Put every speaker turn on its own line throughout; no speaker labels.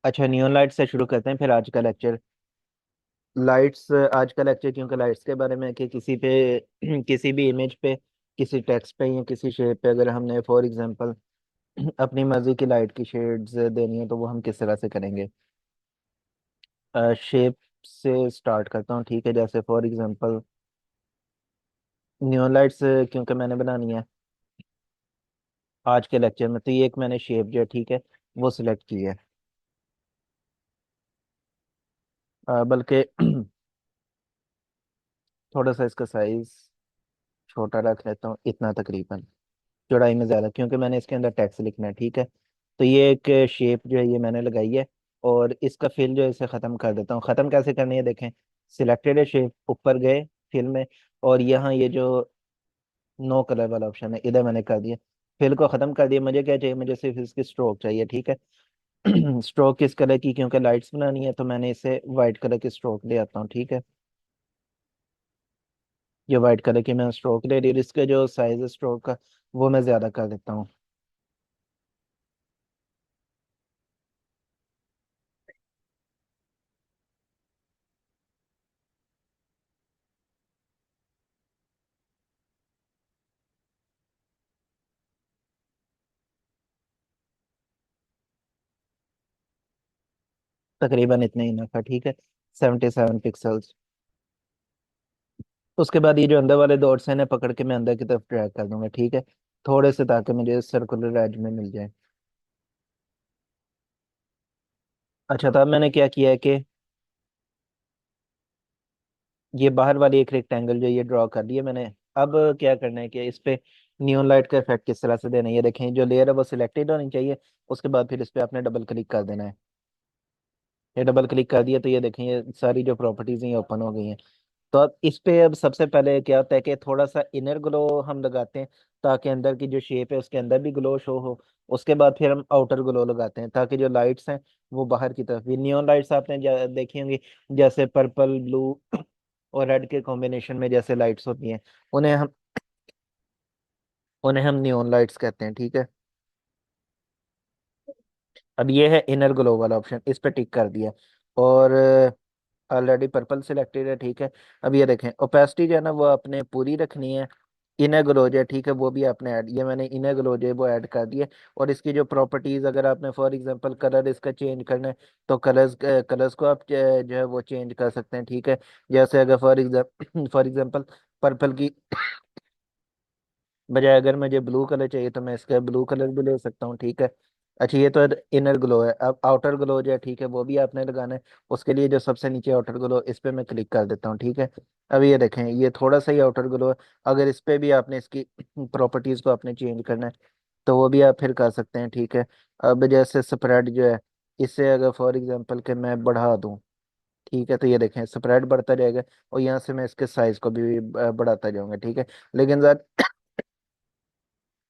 अच्छा, neon light से शुरू करते हैं फिर आज का लेक्चर। लाइट्स, आज का लेक्चर क्योंकि लाइट्स के बारे में है कि किसी पे किसी भी इमेज पे, किसी टेक्स्ट पे या किसी शेप पे अगर हमने फॉर एग्जांपल अपनी मर्जी की लाइट की शेड्स देनी है तो वो हम किस तरह से करेंगे। शेप से स्टार्ट करता हूँ, ठीक है। जैसे फॉर एग्जांपल नियॉन लाइट्स क्योंकि मैंने बनानी है आज के लेक्चर में, तो ये एक मैंने शेप जो है, ठीक है, वो सिलेक्ट की है। बल्कि थोड़ा सा इसका साइज छोटा रख लेता हूँ, इतना तकरीबन, चौड़ाई में ज़्यादा, क्योंकि मैंने इसके अंदर टेक्स्ट लिखना है, ठीक है। तो ये एक शेप जो है ये मैंने लगाई है, और इसका फिल जो है इसे ख़त्म कर देता हूँ। ख़त्म कैसे करनी है देखें। सिलेक्टेड है शेप, ऊपर गए फिल में, और यहाँ ये जो नो कलर वाला ऑप्शन है इधर मैंने कर दिया। फिल को ख़त्म कर दिया। मुझे क्या चाहिए, मुझे सिर्फ इसकी स्ट्रोक चाहिए, ठीक है। स्ट्रोक किस कलर की, क्योंकि लाइट्स बनानी है तो मैंने इसे वाइट कलर की स्ट्रोक ले आता हूँ, ठीक है। ये वाइट कलर की मैं स्ट्रोक ले रही हूँ, इसका जो साइज है स्ट्रोक का वो मैं ज़्यादा कर देता हूँ। तकरीबन इतना ही नफा, ठीक है। 77 पिक्सल्स। उसके बाद ये जो अंदर वाले डॉट्स हैं इन्हें पकड़ के मैं अंदर की तरफ ड्रैग कर दूंगा, ठीक है, थोड़े से, ताकि मुझे सर्कुलर एज में मिल जाए। अच्छा, तो अब मैंने क्या किया है कि ये बाहर वाली एक रेक्टेंगल जो ये ड्रॉ कर लिया मैंने। अब क्या करना है कि इस पे नियॉन लाइट का इफेक्ट किस तरह से देना है, ये देखें, जो लेयर है वो सिलेक्टेड होनी चाहिए। उसके बाद फिर इस पे आपने डबल क्लिक कर देना है। ये डबल क्लिक कर दिया तो ये देखें, ये सारी जो प्रॉपर्टीज हैं ये ओपन हो गई हैं। तो अब इस पे अब सबसे पहले क्या होता है कि थोड़ा सा इनर ग्लो हम लगाते हैं, ताकि अंदर की जो शेप है उसके अंदर भी ग्लो शो हो। उसके बाद फिर हम आउटर ग्लो लगाते हैं, ताकि जो लाइट्स हैं वो बाहर की तरफ भी, नियॉन लाइट्स आपने देखी होंगी, जैसे पर्पल ब्लू और रेड के कॉम्बिनेशन में जैसे लाइट्स होती हैं, उन्हें हम उन्हें हम नियॉन लाइट्स कहते हैं, ठीक है। अब ये है इनर ग्लो वाला ऑप्शन, इस पे टिक कर दिया, और ऑलरेडी पर्पल सिलेक्टेड है, ठीक है। अब ये देखें, ओपेसिटी जो है ना वो आपने पूरी रखनी है। इनर ग्लो जो है, ठीक है, वो भी आपने ऐड, ये मैंने इनर ग्लो जो है वो ऐड कर दिया। और इसकी जो प्रॉपर्टीज, अगर आपने फॉर एग्जांपल कलर इसका चेंज करना है तो कलर्स को आप जो है वो चेंज कर सकते हैं, ठीक है। जैसे अगर फॉर एग्जांपल पर्पल की बजाय अगर मुझे ब्लू कलर चाहिए तो मैं इसका ब्लू कलर भी ले सकता हूँ, ठीक है। अच्छा, ये तो इनर ग्लो है। अब आउटर ग्लो जो है, ठीक है, वो भी आपने लगाना है। उसके लिए जो सबसे नीचे आउटर ग्लो, इस पे मैं क्लिक कर देता हूँ, ठीक है। अब ये देखें, ये थोड़ा सा ही आउटर ग्लो है। अगर इस पे भी आपने इसकी प्रॉपर्टीज को आपने चेंज करना है तो वो भी आप फिर कर सकते हैं, ठीक है। अब जैसे स्प्रेड जो है, इससे अगर फॉर एग्जांपल के मैं बढ़ा दूं, ठीक है, तो ये देखें स्प्रेड बढ़ता जाएगा, और यहाँ से मैं इसके साइज को भी बढ़ाता जाऊंगा, ठीक है। लेकिन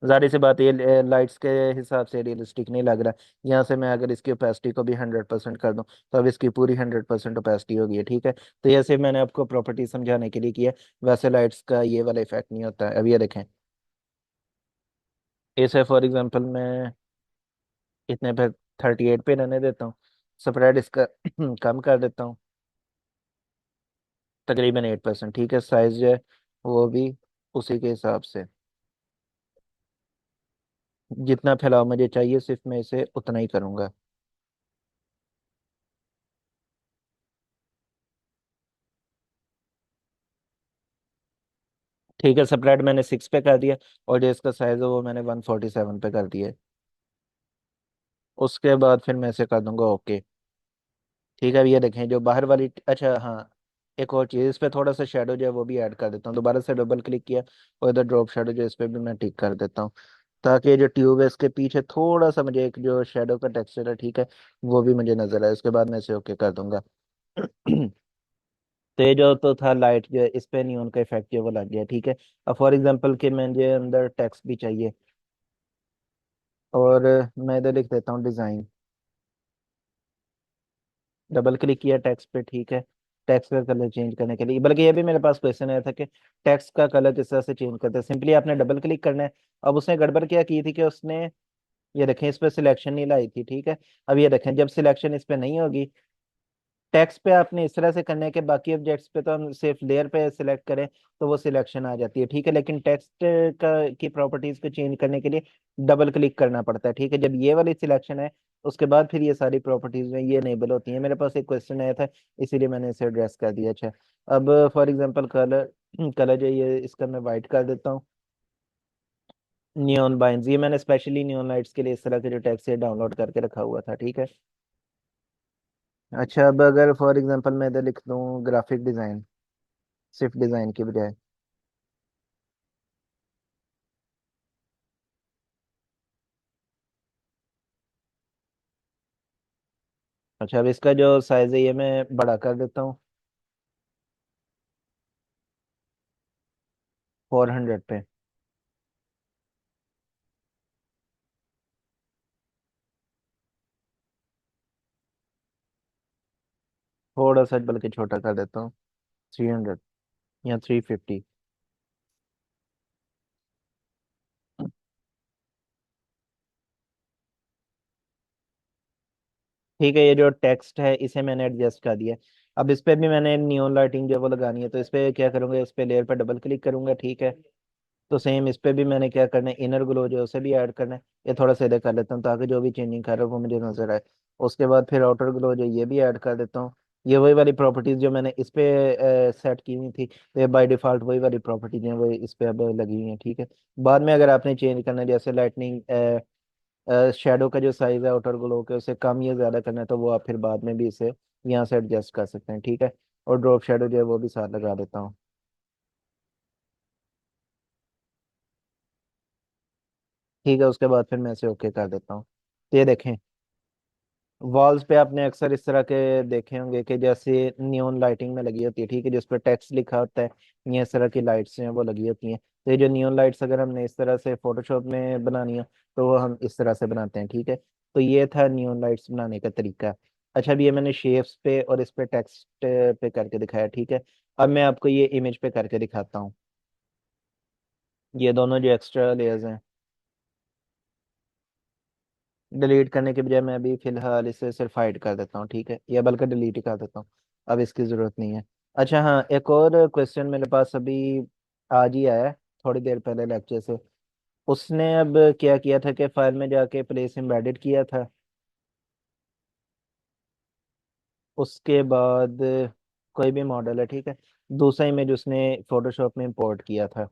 जाहिर सी बात ये लाइट्स के हिसाब से रियलिस्टिक नहीं लग रहा। यहाँ से मैं अगर इसकी ओपेसिटी को भी 100% कर दूं तो अब इसकी पूरी 100% ओपेसिटी होगी है, ठीक है। तो ये सिर्फ मैंने आपको प्रॉपर्टी समझाने के लिए किया। वैसे लाइट्स का ये वाला इफेक्ट नहीं होता है। अब ये देखें, इसे फॉर एग्जांपल मैं इतने पे 38 पे रहने देता हूँ। स्प्रेड इसका कम कर देता हूँ, तकरीबन 8%, ठीक है। साइज जो है वो भी उसी के हिसाब से, जितना फैलाव मुझे चाहिए सिर्फ मैं इसे उतना ही करूंगा। ठीक है, स्प्रेड मैंने 6 पे कर दिया, और जो इसका साइज है वो मैंने 147 पे कर दिया है। उसके बाद फिर मैं इसे कर दूंगा ओके। ठीक है, अब ये देखें जो बाहर वाली, अच्छा हाँ, एक और चीज़, इस पे थोड़ा सा शेडो जो है वो भी ऐड कर देता हूँ। दोबारा से डबल क्लिक किया, और इधर ड्रॉप शेडो जो है, इस पे भी मैं टिक कर देता हूँ, ताकि ये जो ट्यूब है इसके पीछे थोड़ा सा मुझे एक जो शेडो का टेक्सचर है, ठीक है, वो भी मुझे नजर आए। उसके बाद मैं इसे ओके कर दूंगा। तो ये जो तो था लाइट जो है, इस पे नियॉन का इफेक्ट जो है वो लग गया, ठीक है। अब फॉर एग्जांपल कि मुझे अंदर टेक्स्ट भी चाहिए, और मैं इधर लिख देता हूँ डिज़ाइन। डबल क्लिक किया टेक्स्ट पे, ठीक है। टेक्स्ट का कलर चेंज करने के लिए, बल्कि ये भी मेरे पास क्वेश्चन आया था कि टेक्स्ट का कलर किस तरह से चेंज करते हैं। सिंपली आपने डबल क्लिक करना है। अब उसने गड़बड़ क्या की थी कि उसने ये देखें इस पे सिलेक्शन नहीं लाई थी, ठीक है। अब ये देखें जब सिलेक्शन इस पे नहीं होगी, टेक्स्ट पे आपने इस तरह से करना है कि बाकी ऑब्जेक्ट्स पे तो हम सिर्फ लेयर पे सिलेक्ट करें तो वो सिलेक्शन आ जाती है, ठीक है। लेकिन टेक्स्ट का की प्रॉपर्टीज को चेंज करने के लिए डबल क्लिक करना पड़ता है, ठीक है। जब ये वाली सिलेक्शन है उसके बाद फिर ये सारी प्रॉपर्टीज में ये इनेबल होती है। मेरे पास एक क्वेश्चन आया था इसीलिए मैंने इसे एड्रेस कर दिया। अच्छा, अब फॉर एग्जांपल कलर, कलर जो ये इसका मैं वाइट कर देता हूँ। नियॉन बाइंस, ये मैंने स्पेशली नियॉन लाइट्स के लिए इस तरह के जो टेक्स्ट है डाउनलोड करके रखा हुआ था, ठीक है। अच्छा, अब अगर फॉर एग्जांपल मैं इधर लिख दूँ ग्राफिक डिजाइन, सिर्फ डिजाइन की बजाय। अच्छा, अब इसका जो साइज है ये मैं बड़ा कर देता हूँ 400 पे। थोड़ा सा बल्कि छोटा कर देता हूँ 300 या 350। ठीक है, ये जो टेक्स्ट है इसे मैंने एडजस्ट कर दिया। अब इस पे भी मैंने नियॉन लाइटिंग जो है वो लगानी है, तो इस पे क्या करूंगा, इस पे लेयर पे डबल क्लिक करूंगा, ठीक है। तो सेम इस पे भी मैंने क्या करना है, इनर ग्लो जो है उसे भी ऐड करना है। ये थोड़ा सा इधर कर लेता हूँ ताकि जो भी चेंजिंग कर रहा हूँ वो मुझे नजर आए। उसके बाद फिर आउटर ग्लो जो ये भी ऐड कर देता हूँ। ये वही वाली प्रॉपर्टीज जो मैंने इस पे सेट की हुई थी, तो ये बाय डिफॉल्ट वही वाली प्रॉपर्टीज हैं वो इस पे अब लगी हुई हैं, ठीक है। बाद में अगर आपने चेंज करना है जैसे लाइटनिंग, शेडो का जो साइज है आउटर ग्लो के उसे कम या ज्यादा करना है तो वो आप फिर बाद में भी इसे यहाँ से एडजस्ट कर सकते हैं, ठीक है। और ड्रॉप शेडो जो है वो भी साथ लगा देता हूँ। ठीक है, उसके बाद फिर मैं इसे ओके कर देता हूँ। तो ये देखें वॉल्स पे आपने अक्सर इस तरह के देखे होंगे कि जैसे नियॉन लाइटिंग में लगी होती है, ठीक है, जिस पर टेक्स्ट लिखा होता है, ये इस तरह की लाइट्स हैं वो लगी होती हैं। तो ये जो नियॉन लाइट्स अगर हमने इस तरह से फोटोशॉप में बनानी हो तो वो हम इस तरह से बनाते हैं, ठीक है। तो ये था नियॉन लाइट्स बनाने का तरीका। अच्छा, अब ये मैंने शेप्स पे और इस पे टेक्स्ट पे करके दिखाया, ठीक है। अब मैं आपको ये इमेज पे करके दिखाता हूँ। ये दोनों जो एक्स्ट्रा लेयर्स हैं डिलीट करने के बजाय मैं अभी फिलहाल इसे सिर्फ हाइड कर देता हूँ, ठीक है, या बल्कि डिलीट ही कर देता हूँ। अब इसकी ज़रूरत नहीं है। अच्छा हाँ, एक और क्वेश्चन मेरे पास अभी आज ही आया है, थोड़ी देर पहले लेक्चर से। उसने अब क्या किया था कि फाइल में जाके प्लेस एम्बेडेड किया था, उसके बाद कोई भी मॉडल है, ठीक है, दूसरा इमेज उसने फोटोशॉप में इंपोर्ट किया था।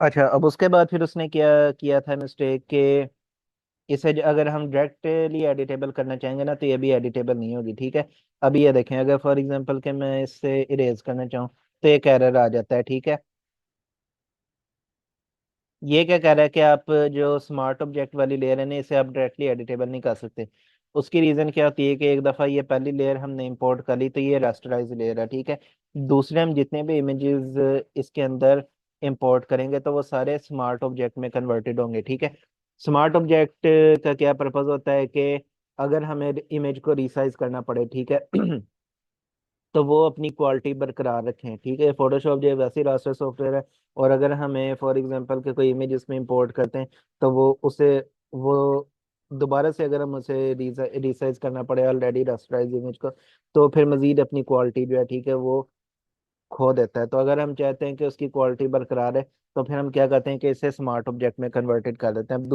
अच्छा, अब उसके बाद फिर उसने क्या किया था मिस्टेक के, इसे अगर हम डायरेक्टली एडिटेबल करना चाहेंगे ना तो ये भी एडिटेबल नहीं होगी, ठीक है। अभी ये देखें अगर फॉर एग्जांपल के मैं इससे इरेज करना चाहूँ तो एक एरर आ जाता है, ठीक है। ये क्या कह रहा है कि आप जो स्मार्ट ऑब्जेक्ट वाली लेयर है ना इसे आप डायरेक्टली एडिटेबल नहीं कर सकते। उसकी रीजन क्या होती है कि एक दफा ये पहली लेयर हमने इंपोर्ट कर ली तो ये रास्टराइज लेयर है, ठीक है। दूसरे हम जितने भी इमेजेस इसके अंदर इंपोर्ट करेंगे तो वो सारे स्मार्ट ऑब्जेक्ट में कन्वर्टेड होंगे, ठीक है। स्मार्ट ऑब्जेक्ट का क्या पर्पज होता है कि अगर हमें इमेज को रिसाइज करना पड़े, ठीक है, तो वो अपनी क्वालिटी बरकरार रखें, ठीक है। फोटोशॉप जो है वैसे ही रास्टर सॉफ्टवेयर है, और अगर हमें फॉर एग्जांपल के कोई इमेज इसमें इंपोर्ट करते हैं तो वो दोबारा से अगर हम उसे रिसाइज करना पड़े ऑलरेडी रास्टराइज इमेज को, तो फिर मजीद अपनी क्वालिटी जो है, ठीक है, वो खो देता है। तो अगर हम चाहते हैं कि उसकी क्वालिटी बरकरार है तो फिर हम क्या करते हैं कि इसे स्मार्ट ऑब्जेक्ट में कन्वर्टेड कर देते हैं। अब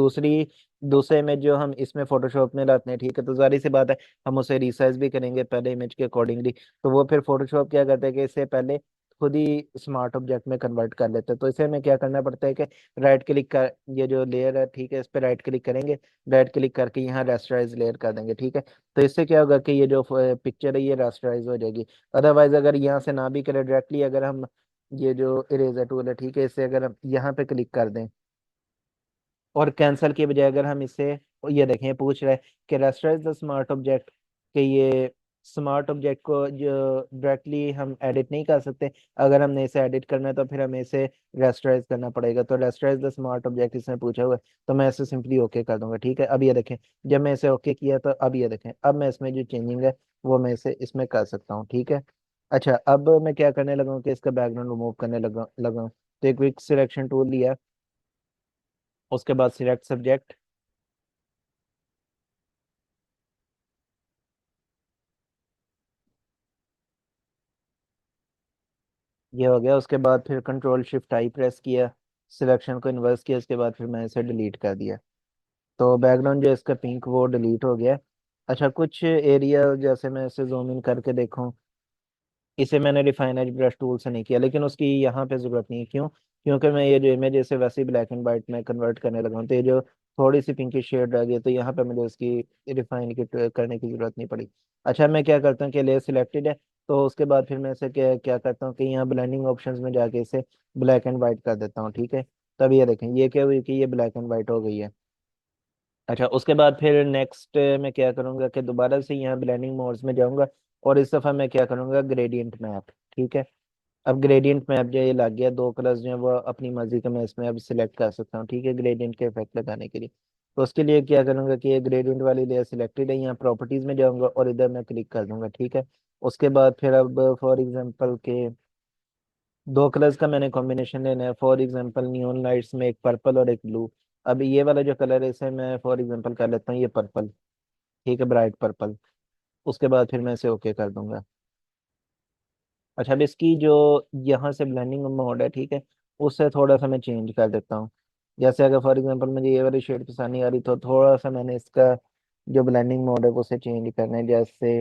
दूसरे इमेज जो हम इसमें फोटोशॉप में लाते हैं, ठीक है, तो जाहिर सी बात है हम उसे रिसाइज भी करेंगे पहले इमेज के अकॉर्डिंगली। तो वो फिर फोटोशॉप क्या करता है कि इससे पहले खुद ही स्मार्ट ऑब्जेक्ट में कन्वर्ट कर लेते हैं। तो इसे हमें क्या करना पड़ता है कि राइट क्लिक कर, ये जो लेयर है ठीक है, इस पर राइट क्लिक करेंगे, राइट क्लिक करके यहाँ रेस्टराइज लेयर कर देंगे। ठीक है, तो इससे क्या होगा कि ये जो पिक्चर है ये रेस्टराइज हो जाएगी। अदरवाइज अगर यहाँ से ना भी करें डायरेक्टली, अगर हम ये जो इरेजर टूल है ठीक है, इससे अगर हम यहाँ पे क्लिक कर दें और कैंसिल के बजाय अगर हम इसे, ये देखें ये पूछ रहा है कि रेस्टराइज द स्मार्ट ऑब्जेक्ट, कि ये स्मार्ट ऑब्जेक्ट को जो डायरेक्टली हम एडिट नहीं कर सकते, अगर हमने इसे एडिट करना है तो फिर हमें इसे रेस्टराइज करना पड़ेगा। तो रेस्टराइज द स्मार्ट ऑब्जेक्ट इसने पूछा हुआ है, तो मैं इसे सिंपली ओके कर दूंगा। ठीक है, अब ये देखें, जब मैं इसे ओके किया तो अब ये देखें, अब मैं इसमें जो चेंजिंग है वो मैं इसे इसमें कर सकता हूँ। ठीक है, अच्छा अब मैं क्या करने लगा हूँ कि इसका बैकग्राउंड रिमूव करने लगा हूँ। तो एक क्विक सिलेक्शन टूल लिया, उसके बाद सिलेक्ट सब्जेक्ट, ये हो गया। उसके बाद फिर कंट्रोल शिफ्ट आई प्रेस किया, सिलेक्शन को इन्वर्स किया, उसके बाद फिर मैं इसे डिलीट कर दिया। तो बैकग्राउंड जो है इसका पिंक वो डिलीट हो गया। अच्छा कुछ एरिया जैसे मैं इसे जूम इन करके देखूं, इसे मैंने रिफाइन एज ब्रश टूल से नहीं किया, लेकिन उसकी यहाँ पे जरूरत नहीं है। क्यों? क्योंकि मैं ये जो इमेज इसे वैसे ही ब्लैक एंड वाइट में कन्वर्ट करने लगा हूँ, तो ये जो थोड़ी सी पिंकी शेड रह गई, तो यहाँ पे मुझे उसकी रिफाइन की करने की जरूरत नहीं पड़ी। अच्छा मैं क्या करता हूँ कि लेयर सिलेक्टेड है, तो उसके बाद फिर मैं इसे क्या क्या करता हूँ कि यहाँ ब्लेंडिंग ऑप्शंस में जाके इसे ब्लैक एंड वाइट कर देता हूँ। ठीक है, तब ये देखें ये क्या हुई कि ये ब्लैक एंड वाइट हो गई है। अच्छा उसके बाद फिर नेक्स्ट मैं क्या करूँगा कि दोबारा से यहाँ ब्लेंडिंग मोड्स में जाऊँगा, और इस दफ़ा मैं क्या करूँगा ग्रेडियंट मैप। ठीक है, अब ग्रेडियंट मैप जो ये लग गया, दो कलर्स जो है वो अपनी मर्जी का मैं इसमें अब सिलेक्ट कर सकता हूँ। ठीक है, ग्रेडियंट के इफेक्ट लगाने के लिए। तो उसके लिए क्या करूँगा कि ये ग्रेडियंट वाली लेयर सिलेक्टेड है, यहाँ प्रॉपर्टीज में जाऊँगा और इधर मैं क्लिक कर दूंगा। ठीक है, उसके बाद फिर अब फॉर एग्जांपल के दो कलर्स का मैंने कॉम्बिनेशन लेना है। फॉर एग्जांपल नियॉन लाइट्स में एक पर्पल और एक ब्लू। अब ये वाला जो कलर है इसे मैं फॉर एग्जांपल कर लेता हूँ ये पर्पल। ठीक है, ब्राइट पर्पल। उसके बाद फिर मैं इसे ओके कर दूंगा। अच्छा अब इसकी जो यहाँ से ब्लेंडिंग मोड है ठीक है, उससे थोड़ा सा मैं चेंज कर देता हूँ। जैसे अगर फॉर एग्जांपल मुझे ये वाली शेड पसंद नहीं आ रही, तो थोड़ा सा मैंने इसका जो ब्लेंडिंग मोड है वो उसे चेंज करना है। जैसे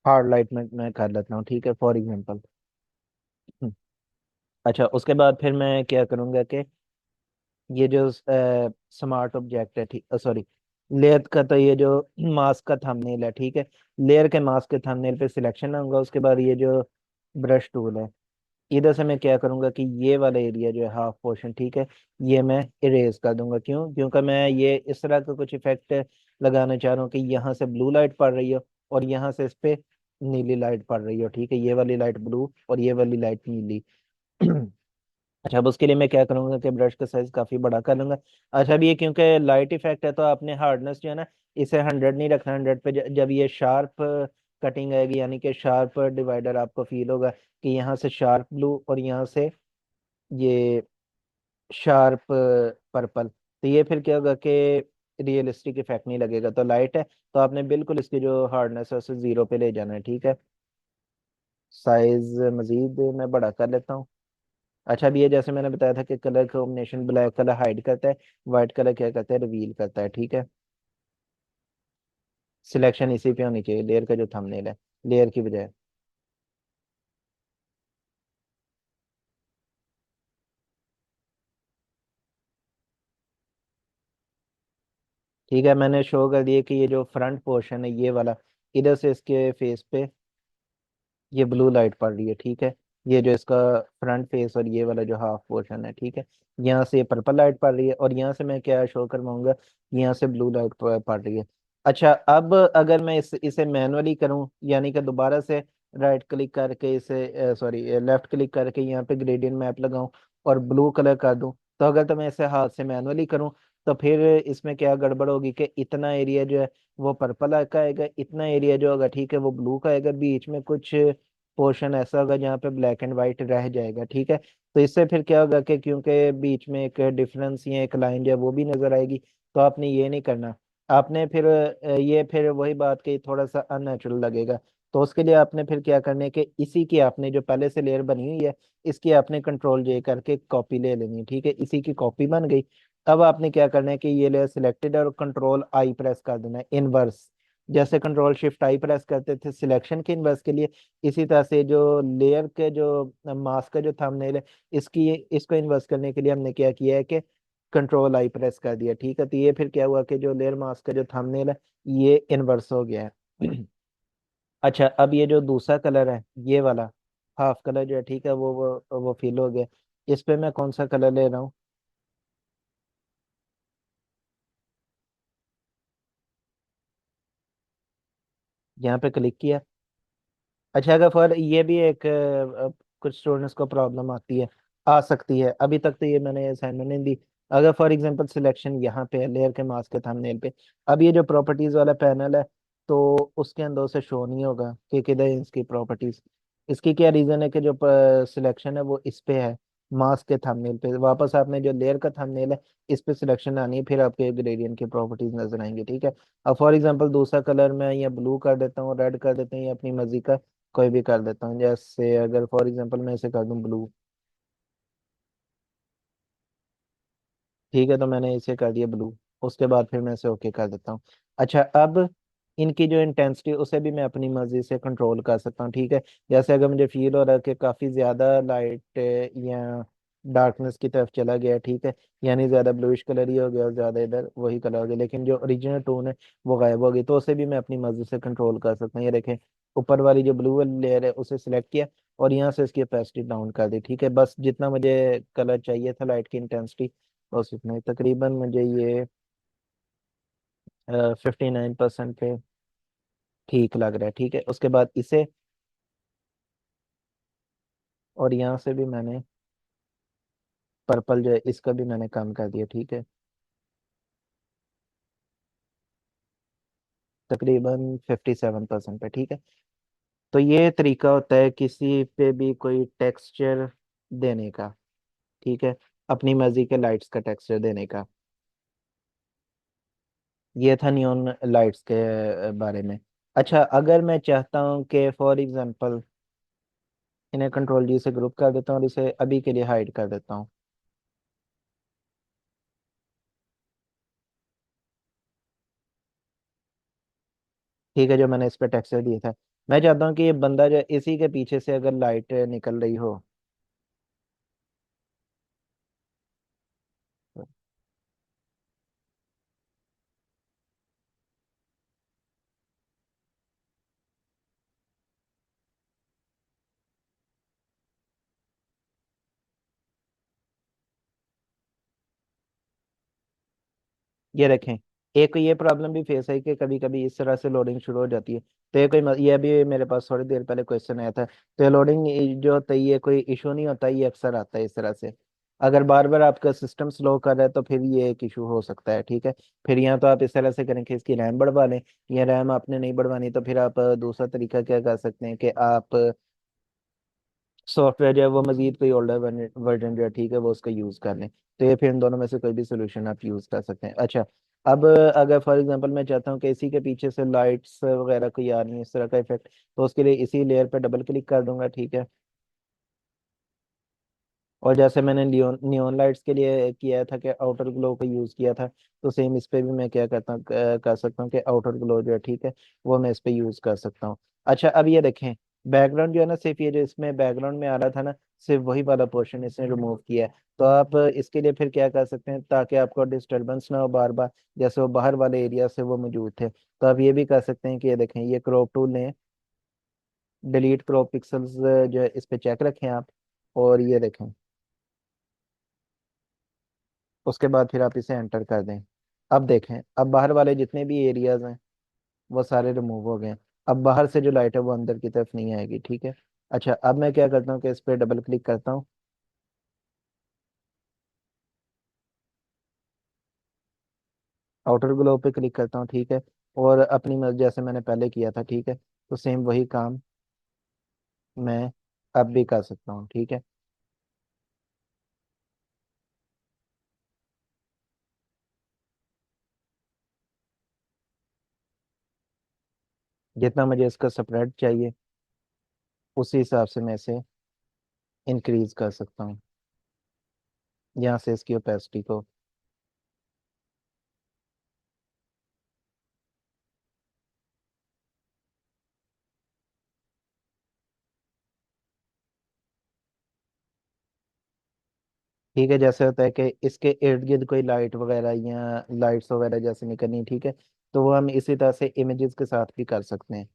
हार्ड लाइट में मैं कर लेता हूँ। ठीक है, फॉर एग्जांपल। अच्छा उसके बाद फिर मैं क्या करूँगा कि ये जो स्मार्ट ऑब्जेक्ट है, ठीक सॉरी लेयर का, तो ये जो मास्क का थंबनेल है ठीक है, लेयर के मास्क के थंबनेल पे सिलेक्शन आऊंगा। उसके बाद ये जो ब्रश टूल है, इधर से मैं क्या करूंगा कि ये वाला एरिया जो है हाफ पोर्शन ठीक है, ये मैं इरेज कर दूंगा। क्यों? क्योंकि मैं ये इस तरह का कुछ इफेक्ट लगाना चाह रहा हूँ कि यहाँ से ब्लू लाइट पड़ रही हो और यहाँ से इस पे नीली लाइट पड़ रही हो। ठीक है, ये वाली लाइट ब्लू और ये वाली लाइट नीली। अच्छा अब उसके लिए मैं क्या करूंगा कि ब्रश का साइज काफी बड़ा कर लूंगा। अच्छा अब ये क्योंकि लाइट इफेक्ट है, तो आपने हार्डनेस जो है ना इसे 100 नहीं रखना। 100 पे जब ये शार्प कटिंग आएगी, यानी कि शार्प डिवाइडर आपको फील होगा कि यहाँ से शार्प ब्लू और यहाँ से ये शार्प पर्पल, तो ये फिर क्या होगा कि रियलिस्टिक इफेक्ट नहीं लगेगा। तो लाइट है तो आपने बिल्कुल इसकी जो हार्डनेस है उसे 0 पे ले जाना है। ठीक है, साइज मजीद मैं बड़ा कर लेता हूँ। अच्छा अब ये जैसे मैंने बताया था कि colour combination black colour hide करता है, व्हाइट कलर क्या करता है रिवील करता है। ठीक है, सिलेक्शन इसी पे होनी चाहिए लेयर का जो थंबनेल है, लेयर की बजाय। ठीक है, मैंने शो कर दिया कि ये जो फ्रंट पोर्शन है ये वाला, इधर से इसके फेस पे ये ब्लू लाइट पड़ रही है। ठीक है, ये जो इसका फ्रंट फेस और ये वाला जो हाफ पोर्शन है ठीक है, यहाँ से ये पर्पल लाइट पड़ रही है और यहाँ से मैं क्या शो करवाऊंगा, यहाँ से ब्लू लाइट पड़ रही है। अच्छा अब अगर मैं इसे मैनुअली करूँ, यानी कि दोबारा से राइट क्लिक करके इसे सॉरी लेफ्ट क्लिक करके यहाँ पे ग्रेडियंट मैप लगाऊं और ब्लू कलर कर दूं, तो अगर तो मैं इसे हाथ से मैनुअली करूं, तो फिर इसमें क्या गड़बड़ होगी कि इतना एरिया जो है वो पर्पल का आएगा, इतना एरिया जो होगा ठीक है वो ब्लू का आएगा, बीच में कुछ पोर्शन ऐसा होगा जहाँ पे ब्लैक एंड व्हाइट रह जाएगा। ठीक है, तो इससे फिर क्या होगा कि क्योंकि बीच में एक डिफरेंस या एक लाइन जो है वो भी नजर आएगी, तो आपने ये नहीं करना। आपने फिर ये फिर वही बात की, थोड़ा सा अननेचुरल लगेगा। तो उसके लिए आपने फिर क्या करना है कि इसी की आपने जो पहले से लेयर बनी हुई है, इसकी आपने कंट्रोल जे करके कॉपी ले लेनी है, ठीक है। इसी की कॉपी बन गई। अब आपने क्या करना है कि ये लेयर सिलेक्टेड है और कंट्रोल आई प्रेस कर देना है इनवर्स। जैसे कंट्रोल शिफ्ट आई प्रेस करते थे सिलेक्शन के इनवर्स के लिए, इसी तरह से जो लेयर के जो मास्क का जो थंबनेल है, इसकी इसको इन्वर्स करने के लिए हमने क्या किया है कि कंट्रोल आई प्रेस कर दिया, ठीक है। तो ये फिर क्या हुआ कि जो लेयर मास्क का जो थंबनेल है, ये इन्वर्स हो गया है। अच्छा, अब ये जो दूसरा कलर है, ये वाला हाफ कलर जो है, ठीक है, वो फिल हो गया। इस पे मैं कौन सा कलर ले रहा हूँ? यहाँ पे क्लिक किया। अच्छा, अगर फॉर ये भी एक कुछ स्टूडेंट्स को प्रॉब्लम आती है, आ सकती है, अभी तक तो ये मैंने असाइनमेंट नहीं दी। अगर फॉर एग्जांपल सिलेक्शन यहाँ पे है लेयर के मास्क के थंबनेल पे, अब ये जो प्रॉपर्टीज वाला पैनल है, तो उसके अंदर से शो नहीं होगा कि किधर है इसकी प्रॉपर्टीज। इसकी क्या रीजन है कि जो सिलेक्शन है वो इस पे है, मास्क के थंबनेल पे। वापस आपने जो लेयर का थंबनेल है, इस पे सिलेक्शन आनी है, फिर आपके ग्रेडियंट की प्रॉपर्टीज नजर आएंगी, ठीक है। अब फॉर एग्जांपल दूसरा कलर मैं या ब्लू कर देता हूँ, रेड कर देता हूँ, या अपनी मर्जी का कोई भी कर देता हूँ। जैसे अगर फॉर एग्जांपल मैं इसे कर दूं ब्लू, ठीक है, तो मैंने इसे कर दिया ब्लू। उसके बाद फिर मैं इसे ओके कर देता हूँ। अच्छा, अब इनकी जो इंटेंसिटी उसे भी मैं अपनी मर्जी से कंट्रोल कर सकता हूँ, ठीक है। जैसे अगर मुझे फील हो रहा है कि काफ़ी ज़्यादा लाइट या डार्कनेस की तरफ चला गया है, ठीक है, यानी ज़्यादा ब्लूइश कलर ही हो गया और ज़्यादा इधर वही कलर हो गया, लेकिन जो ओरिजिनल टोन है वो गायब हो गई, तो उसे भी मैं अपनी मर्जी से कंट्रोल कर सकता हूँ। ये देखें, ऊपर वाली जो ब्लू वाली लेयर है उसे सिलेक्ट किया और यहाँ से इसकी ओपेसिटी डाउन कर दी, ठीक है। बस जितना मुझे कलर चाहिए था, लाइट की इंटेंसिटी, बस इतना ही। तकरीबन मुझे ये 59% पे ठीक लग रहा है, ठीक है। उसके बाद इसे, और यहाँ से भी मैंने पर्पल जो है इसका भी मैंने कम कर दिया, ठीक है। तकरीबन 57% पे, ठीक है। तो ये तरीका होता है किसी पे भी कोई टेक्सचर देने का, ठीक है, अपनी मर्जी के लाइट्स का टेक्सचर देने का। ये था नियॉन लाइट्स के बारे में। अच्छा, अगर मैं चाहता हूँ कि फॉर एग्जांपल इन्हें कंट्रोल जी से ग्रुप कर देता हूँ और इसे अभी के लिए हाइड कर देता हूँ, ठीक है, जो मैंने इस पे टेक्सचर दिया था। मैं चाहता हूँ कि ये बंदा जो इसी के पीछे से अगर लाइट निकल रही हो, ये रखें। एक ये प्रॉब्लम भी फेस है कि कभी कभी इस तरह से लोडिंग शुरू हो जाती है। तो ये कोई ये भी मेरे पास थोड़ी देर पहले क्वेश्चन आया था, तो ये लोडिंग जो होता है ये कोई इशू नहीं होता, ये अक्सर आता है इस तरह से। अगर बार बार आपका सिस्टम स्लो कर रहा है तो फिर ये एक इशू हो सकता है, ठीक है। फिर यहाँ तो आप इस तरह से करें कि इसकी रैम बढ़वा लें, या रैम आपने नहीं बढ़वानी तो फिर आप दूसरा तरीका क्या कर सकते हैं कि आप सॉफ्टवेयर जो है वो मजीद कोई ओल्डर वर्जन जो है, ठीक है, वो उसका यूज़ कर लें। तो ये फिर इन दोनों में से कोई भी सोल्यूशन आप यूज़ कर सकते हैं। अच्छा, अब अगर फॉर एग्जांपल मैं चाहता हूँ कि इसी के पीछे से लाइट्स वगैरह कोई आ रही है, इस तरह का इफेक्ट, तो उसके लिए इसी लेयर पे डबल क्लिक कर दूंगा, ठीक है। और जैसे मैंने नियॉन नियॉन लाइट्स के लिए किया था कि आउटर ग्लो को यूज़ किया था, तो सेम इस पे भी मैं क्या करता हूँ, कर सकता हूँ कि आउटर ग्लो जो है, ठीक है, वो मैं इस पे यूज़ कर सकता हूँ। अच्छा, अब ये देखें, बैकग्राउंड जो है ना, सिर्फ ये जो इसमें बैकग्राउंड में आ रहा था ना, सिर्फ वही वाला पोर्शन इसने रिमूव किया है। तो आप इसके लिए फिर क्या कर सकते हैं, ताकि आपको डिस्टरबेंस ना हो बार बार, जैसे वो बाहर वाले एरिया से वो मौजूद थे, तो आप ये भी कर सकते हैं कि ये देखें, ये क्रॉप टूल लें, डिलीट क्रॉप पिक्सल्स जो है इस पे चेक रखें आप, और ये देखें, उसके बाद फिर आप इसे एंटर कर दें। अब देखें, अब बाहर वाले जितने भी एरियाज हैं वो सारे रिमूव हो गए हैं। अब बाहर से जो लाइट है वो अंदर की तरफ नहीं आएगी, ठीक है। अच्छा, अब मैं क्या करता हूँ कि इस पर डबल क्लिक करता हूँ, आउटर ग्लो पे क्लिक करता हूँ, ठीक है, और अपनी मर्जी जैसे मैंने पहले किया था, ठीक है, तो सेम वही काम मैं अब भी कर सकता हूँ, ठीक है। जितना मुझे इसका स्प्रेड चाहिए उसी हिसाब से मैं इसे इंक्रीज कर सकता हूँ यहाँ से इसकी ओपेसिटी को। ठीक है, जैसे होता है कि इसके इर्द गिर्द कोई लाइट वगैरह या लाइट्स वगैरह जैसे निकलनी, ठीक है, तो वो हम इसी तरह से इमेजेस के साथ भी कर सकते हैं।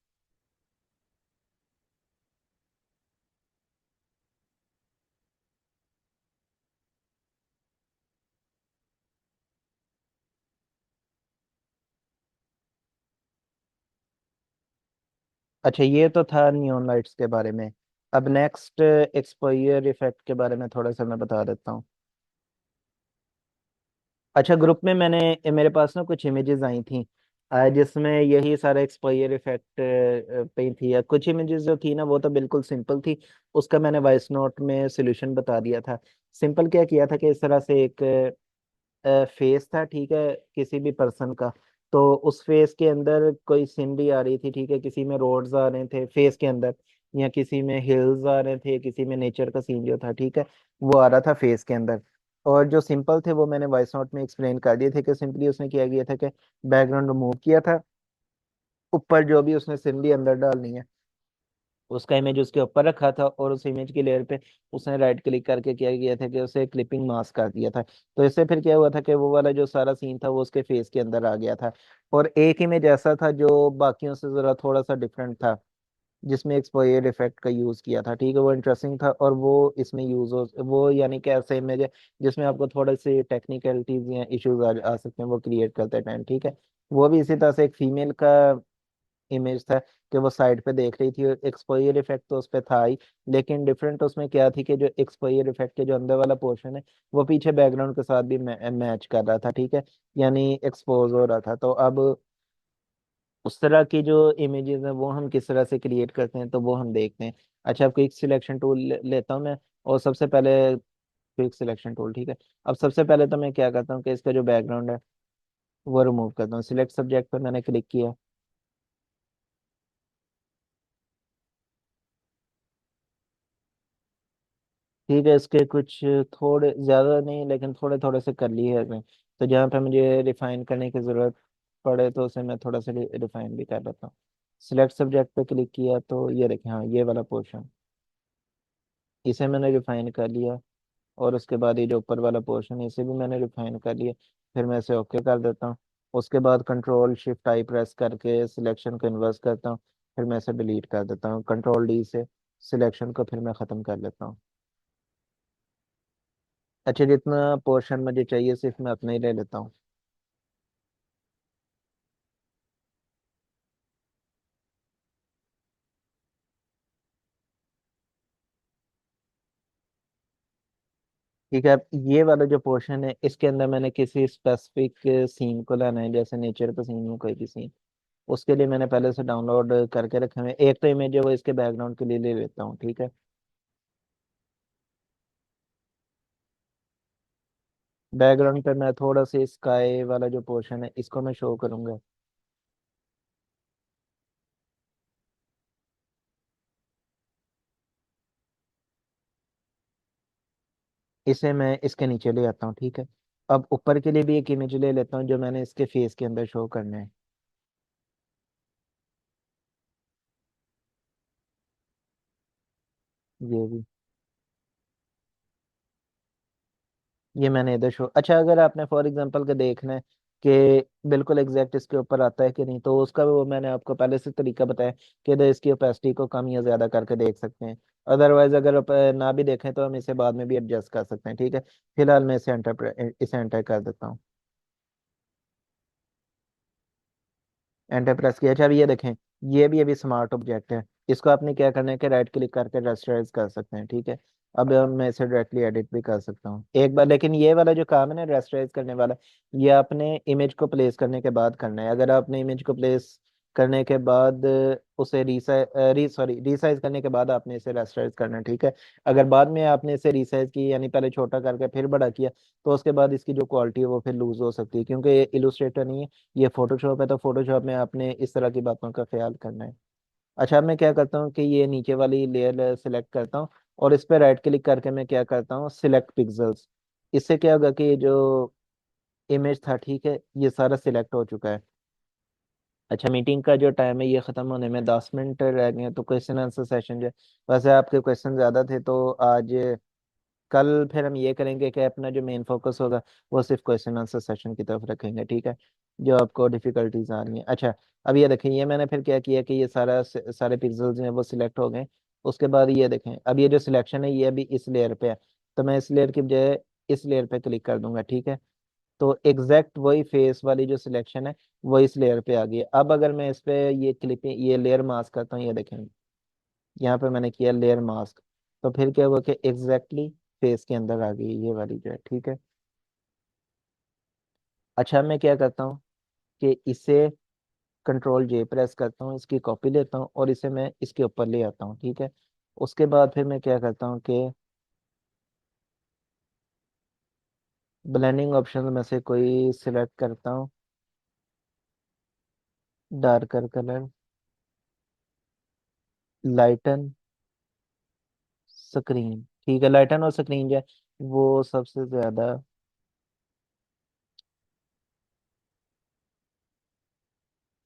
अच्छा, ये तो था नियॉन लाइट्स के बारे में। अब नेक्स्ट एक्सपोजर इफेक्ट के बारे में थोड़ा सा मैं बता देता हूँ। अच्छा, ग्रुप में मेरे पास ना कुछ इमेजेस आई थी जिसमें यही सारा एक्सपोजर इफेक्ट पे थी। या कुछ इमेजेस जो थी ना वो तो बिल्कुल सिंपल थी, उसका मैंने वॉइस नोट में सोल्यूशन बता दिया था। सिंपल क्या किया था कि इस तरह से एक फेस था, ठीक है, किसी भी पर्सन का। तो उस फेस के अंदर कोई सीनरी आ रही थी, ठीक है, किसी में रोड्स आ रहे थे फेस के अंदर, या किसी में हिल्स आ रहे थे, किसी में नेचर का सीन जो था, ठीक है, वो आ रहा था फेस के अंदर। और जो सिंपल थे वो मैंने वॉइस नोट में एक्सप्लेन कर दिए थे कि सिंपली उसने किया गया था कि बैकग्राउंड रिमूव किया था, ऊपर जो भी उसने सीनरी अंदर डालनी है उसका इमेज उसके ऊपर रखा था, और उस इमेज की लेयर पे उसने राइट क्लिक करके किया गया था कि उसे क्लिपिंग मास्क कर दिया था। तो इससे फिर क्या हुआ था कि वो वाला जो सारा सीन था वो उसके फेस के अंदर आ गया था। और एक इमेज ऐसा था जो बाकियों से जरा थोड़ा सा डिफरेंट था, जिसमें एक्सपोजर इफेक्ट का यूज किया था, ठीक है, वो इंटरेस्टिंग था। और वो इसमें यूज हो वो यानी कि ऐसे इमेज है जिसमें आपको थोड़े से टेक्निकलिटीज या इश्यूज आ सकते हैं वो क्रिएट करते टाइम, ठीक है। वो भी इसी तरह से एक फीमेल का इमेज था कि वो साइड पे देख रही थी, एक्सपोजर इफेक्ट तो उस पे था ही, लेकिन डिफरेंट उसमें क्या थी कि जो एक्सपोजर इफेक्ट के जो अंदर वाला पोर्शन है वो पीछे बैकग्राउंड के साथ भी मैच कर रहा था, ठीक है, यानी एक्सपोज हो रहा था। तो अब उस तरह की जो इमेजेस हैं वो हम किस तरह से क्रिएट करते हैं तो वो हम देखते हैं। अच्छा, अब क्विक सिलेक्शन टूल लेता हूँ मैं, और सबसे पहले क्विक सिलेक्शन टूल, ठीक है। अब सबसे पहले तो मैं क्या करता हूँ कि इसका जो बैकग्राउंड है वो रिमूव करता हूँ। सिलेक्ट सब्जेक्ट पर मैंने क्लिक किया। ठीक है, इसके कुछ थोड़े ज़्यादा नहीं लेकिन थोड़े थोड़े से कर लिए हैं मैं। तो जहाँ पे मुझे रिफाइन करने की ज़रूरत पड़े तो उसे मैं थोड़ा सा रिफाइन भी कर लेता हूँ। सिलेक्ट सब्जेक्ट पे क्लिक किया तो ये देखें, हाँ, ये वाला पोर्शन इसे मैंने रिफाइन कर लिया। और उसके बाद ये जो ऊपर वाला पोर्शन है इसे भी मैंने रिफाइन कर लिया। फिर मैं इसे ओके कर देता हूँ। उसके बाद कंट्रोल शिफ्ट आई प्रेस करके सिलेक्शन को इन्वर्स करता हूँ। फिर मैं इसे डिलीट कर देता हूँ कंट्रोल डी से। सिलेक्शन को फिर मैं ख़त्म कर लेता हूँ। अच्छा, जितना पोर्शन मुझे चाहिए सिर्फ मैं अपना ही ले लेता हूँ। ठीक है, अब ये वाला जो पोर्शन है इसके अंदर मैंने किसी स्पेसिफिक सीन को लाना है, जैसे नेचर का सीन हो, कोई भी सीन। उसके लिए मैंने पहले से डाउनलोड करके रखे हुए हैं। एक तो इमेज है वो इसके बैकग्राउंड के लिए ले लेता हूँ, ठीक है। बैकग्राउंड पे मैं थोड़ा सा स्काई वाला जो पोर्शन है इसको मैं शो करूंगा। इसे मैं इसके नीचे ले आता हूँ, ठीक है। अब ऊपर के लिए भी एक इमेज ले लेता हूँ जो मैंने इसके फेस के अंदर शो करना है। ये भी, ये मैंने इधर शो। अच्छा, अगर आपने फॉर एग्जांपल के देखना है कि बिल्कुल एग्जैक्ट इसके ऊपर आता है कि नहीं, तो उसका भी वो मैंने आपको पहले से तरीका बताया कि इधर इसकी ओपेसिटी को कम या ज्यादा करके देख सकते हैं। अदरवाइज अगर ना भी देखें तो हम इसे बाद में भी एडजस्ट कर सकते हैं, ठीक है। फिलहाल मैं इसे एंटर कर देता हूँ। एंटर प्रेस किया। अच्छा, अब ये देखें, ये भी अभी स्मार्ट ऑब्जेक्ट है। इसको आपने क्या करना है कि राइट क्लिक करके रेस्टराइज कर सकते हैं, ठीक है। अब मैं इसे डायरेक्टली एडिट भी कर सकता हूँ एक बार, लेकिन ये वाला जो काम है ना रेस्टराइज करने वाला, ये आपने इमेज को प्लेस करने के बाद करना है। अगर आपने इमेज को प्लेस करने के बाद उसे रीसाइज करने के बाद आपने इसे रेस्टराइज करना है, ठीक है। अगर बाद में आपने इसे रीसाइज की, यानी पहले छोटा करके फिर बड़ा किया, तो उसके बाद इसकी जो क्वालिटी है वो फिर लूज हो सकती है, क्योंकि ये इलुस्ट्रेटर नहीं है, ये फोटोशॉप है। तो फोटोशॉप में आपने इस तरह की बातों का ख्याल करना है। अच्छा, अब मैं क्या करता हूँ कि ये नीचे वाली लेयर सिलेक्ट करता हूँ, और इस पर राइट क्लिक करके मैं क्या करता हूँ, सिलेक्ट पिक्सल्स। इससे क्या होगा कि ये जो इमेज था, ठीक है, ये सारा सिलेक्ट हो चुका है। अच्छा, मीटिंग का जो टाइम है ये खत्म होने में 10 मिनट रह गए हैं, तो क्वेश्चन आंसर सेशन जो है, वैसे आपके क्वेश्चन ज्यादा थे, तो आज कल फिर हम ये करेंगे कि अपना जो मेन फोकस होगा वो सिर्फ क्वेश्चन आंसर सेशन की तरफ रखेंगे, ठीक है। जो आपको डिफिकल्टीज आ रही हैं। अच्छा, अब ये देखें, ये मैंने फिर क्या किया कि ये सारे पिक्सल्स जो हैं वो सिलेक्ट हो गए। उसके बाद ये देखें, अब ये जो सिलेक्शन है ये अभी इस लेयर पे है, तो मैं इस लेयर की बजाय इस लेयर पे क्लिक कर दूंगा, ठीक है। तो एग्जैक्ट वही फेस वाली जो सिलेक्शन है वो इस लेयर पे आ गई है। अब अगर मैं इस पे ये क्लिपिंग, ये लेयर मास्क करता हूँ, ये देखें, यहाँ पे मैंने किया लेयर मास्क, तो फिर क्या हुआ कि एग्जैक्टली फेस के अंदर आ गई ये वाली जो है, ठीक है। अच्छा, मैं क्या करता हूँ कि इसे कंट्रोल जे प्रेस करता हूँ, इसकी कॉपी लेता हूँ और इसे मैं इसके ऊपर ले आता हूँ, ठीक है। उसके बाद फिर मैं क्या करता हूँ कि ब्लेंडिंग ऑप्शन में से कोई सिलेक्ट करता हूँ, डार्कर कलर, लाइटन, स्क्रीन, ठीक है। लाइटन और स्क्रीन जो है वो सबसे ज्यादा,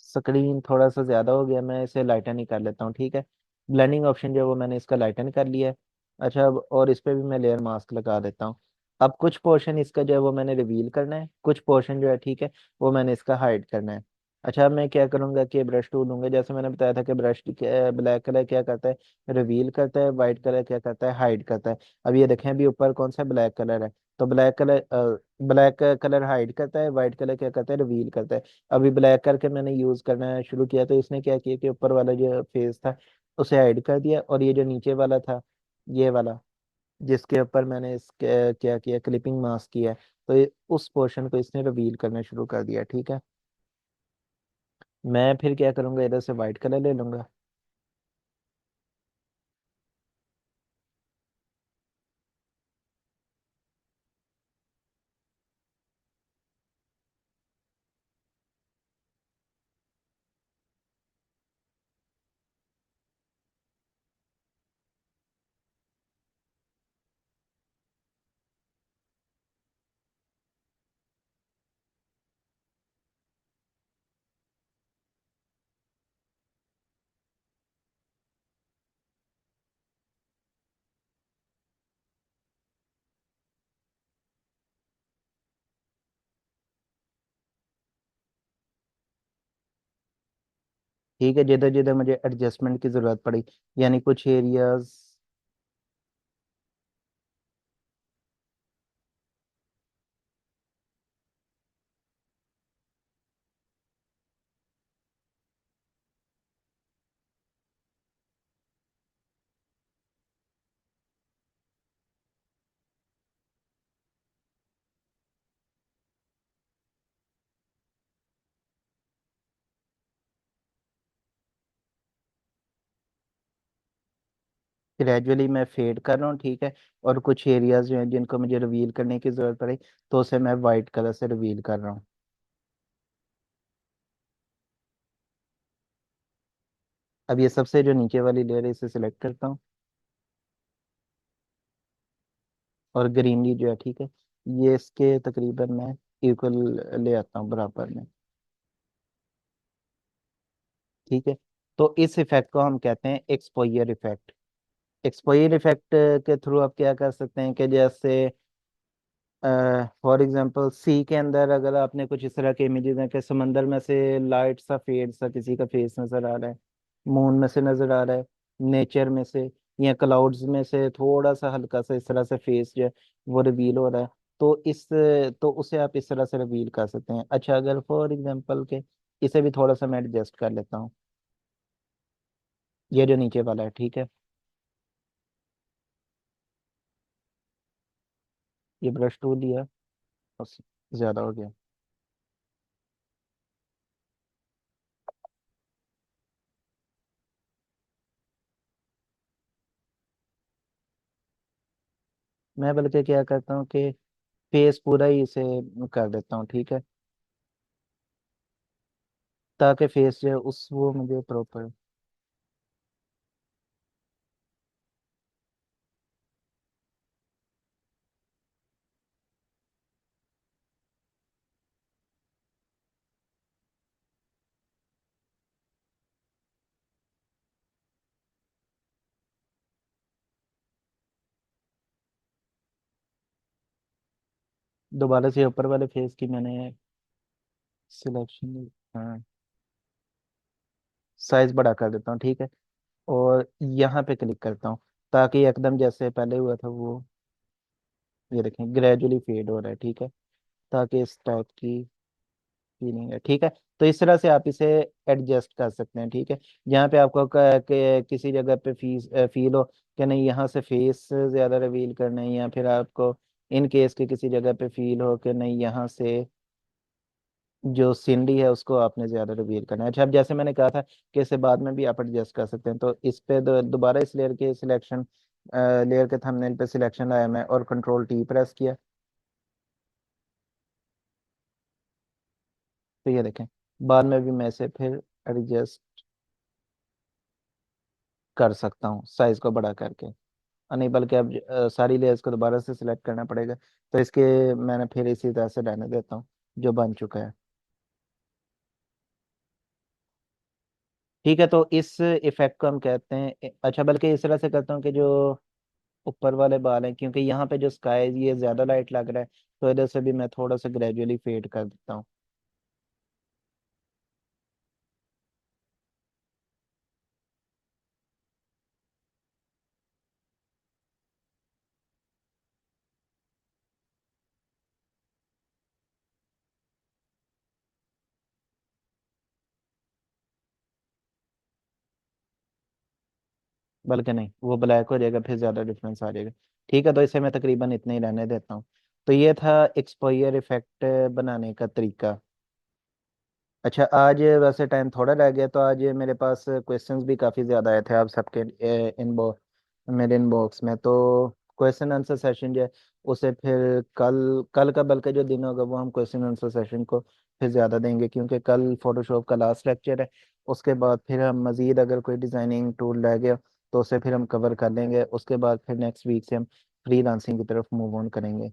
स्क्रीन थोड़ा सा ज्यादा हो गया, मैं इसे लाइटन ही कर लेता हूँ, ठीक है। ब्लेंडिंग ऑप्शन जो है वो मैंने इसका लाइटन कर लिया है। अच्छा, अब और इस पे भी मैं लेयर मास्क लगा देता हूँ। अब कुछ पोर्शन इसका जो है वो मैंने रिवील करना है, कुछ पोर्शन जो है, ठीक है, वो मैंने इसका हाइड करना है। अच्छा, अब मैं क्या करूंगा कि ब्रश टूल लूंगा, जैसे मैंने बताया था कि ब्रश ब्लैक कलर क्या करता है, रिवील करता है, वाइट कलर क्या करता है, हाइड करता है। अब ये देखें, अभी ऊपर कौन सा ब्लैक कलर है, तो ब्लैक कलर हाइड करता है, वाइट कलर क्या करता है, रिवील करता है। अभी ब्लैक करके मैंने यूज करना शुरू किया, तो इसने क्या किया कि ऊपर वाला जो फेस था उसे हाइड कर दिया, और ये जो नीचे वाला था, ये वाला, जिसके ऊपर मैंने इसके क्या किया, क्लिपिंग मास्क किया है, तो उस पोर्शन को इसने रिवील करना शुरू कर दिया, ठीक है। मैं फिर क्या करूंगा, इधर से वाइट कलर ले लूंगा। ठीक है, जिधर जिधर मुझे एडजस्टमेंट की जरूरत पड़ी, यानी कुछ एरियाज, ग्रेजुअली मैं फेड कर रहा हूँ, ठीक है। और कुछ एरियाज जो हैं जिनको मुझे रिवील करने की जरूरत पड़ी, तो उसे मैं वाइट कलर से रिवील कर रहा हूँ। अब ये सबसे जो नीचे वाली लेयर है इसे सिलेक्ट करता हूँ, और ग्रीनरी जो है, ठीक है, ये इसके तकरीबन मैं इक्वल ले आता हूँ, बराबर में, ठीक है। तो इस इफेक्ट को हम कहते हैं एक्सपोजर इफेक्ट। एक्सपोजर इफेक्ट के थ्रू आप क्या कर सकते हैं कि जैसे फॉर एग्जांपल सी के अंदर अगर आपने कुछ इस तरह के इमेजेस हैं कि समंदर में से लाइट सा फेड सा किसी का फेस नजर आ रहा है, मून में से नजर आ रहा है, नेचर में से, या क्लाउड्स में से थोड़ा सा हल्का सा इस तरह से फेस जो है वो रिवील हो रहा है, तो तो उसे आप इस तरह से रिवील कर सकते हैं। अच्छा, अगर फॉर एग्जांपल के इसे भी थोड़ा सा मैं एडजस्ट कर लेता हूँ, ये जो नीचे वाला है, ठीक है, ये ब्रश टूल लिया, बस ज्यादा हो गया। मैं बल्कि क्या करता हूँ कि फेस पूरा ही इसे कर देता हूँ, ठीक है, ताकि फेस जो है उस वो मुझे प्रॉपर। दोबारा से ऊपर वाले फेस की मैंने सिलेक्शन, हाँ, साइज बड़ा कर देता हूँ, ठीक है, और यहाँ पे क्लिक करता हूँ ताकि एकदम जैसे पहले हुआ था वो, ये देखें ग्रेजुअली फेड हो रहा है, ठीक है, ताकि इस टाइप की फीलिंग है, ठीक है। तो इस तरह से आप इसे एडजस्ट कर सकते हैं, ठीक है। जहाँ पे आपको किसी जगह पे फील हो कि नहीं यहाँ से फेस ज्यादा रिवील करना है, या फिर आपको इन केस के किसी जगह पे फील हो कि नहीं यहाँ से जो सीनरी है उसको आपने ज्यादा रिवील करना है। अच्छा, अब जैसे मैंने कहा था कि इसे बाद में भी आप एडजस्ट कर सकते हैं, तो इस पे दोबारा इस लेयर के सिलेक्शन, लेयर के थंबनेल पे सिलेक्शन लाया मैं और कंट्रोल टी प्रेस किया, तो ये देखें बाद में भी मैं इसे फिर एडजस्ट कर सकता हूँ साइज को बड़ा करके। नहीं, बल्कि अब सारी लेयर्स को दोबारा से सिलेक्ट करना पड़ेगा, तो इसके मैंने फिर इसी तरह से रहने देता हूँ जो बन चुका है, ठीक है। तो इस इफेक्ट को हम कहते हैं अच्छा, बल्कि इस तरह से करता हूँ कि जो ऊपर वाले बाल हैं, क्योंकि यहाँ पे जो स्काई है ये ज्यादा लाइट लग रहा है, तो इधर से भी मैं थोड़ा सा ग्रेजुअली फेड कर देता हूँ। बल्कि नहीं, वो ब्लैक हो जाएगा, फिर ज्यादा डिफरेंस आ जाएगा, ठीक है। तो इसे मैं तकरीबन इतना ही रहने देता हूँ। तो ये था एक्सपोजर इफेक्ट बनाने का तरीका। अच्छा, आज वैसे टाइम थोड़ा रह गया, तो आज मेरे पास क्वेश्चंस भी काफ़ी ज़्यादा आए थे आप सबके मेरे इनबॉक्स में, तो क्वेश्चन आंसर सेशन जो है उसे फिर कल कल का बल्कि जो दिन होगा वो हम क्वेश्चन आंसर सेशन को फिर ज़्यादा देंगे, क्योंकि कल फोटोशॉप का लास्ट लेक्चर है। उसके बाद फिर हम मज़ीद अगर कोई डिज़ाइनिंग टूल रह गया तो उसे फिर हम कवर कर लेंगे। उसके बाद फिर नेक्स्ट वीक से हम फ्रीलांसिंग की तरफ मूव ऑन करेंगे।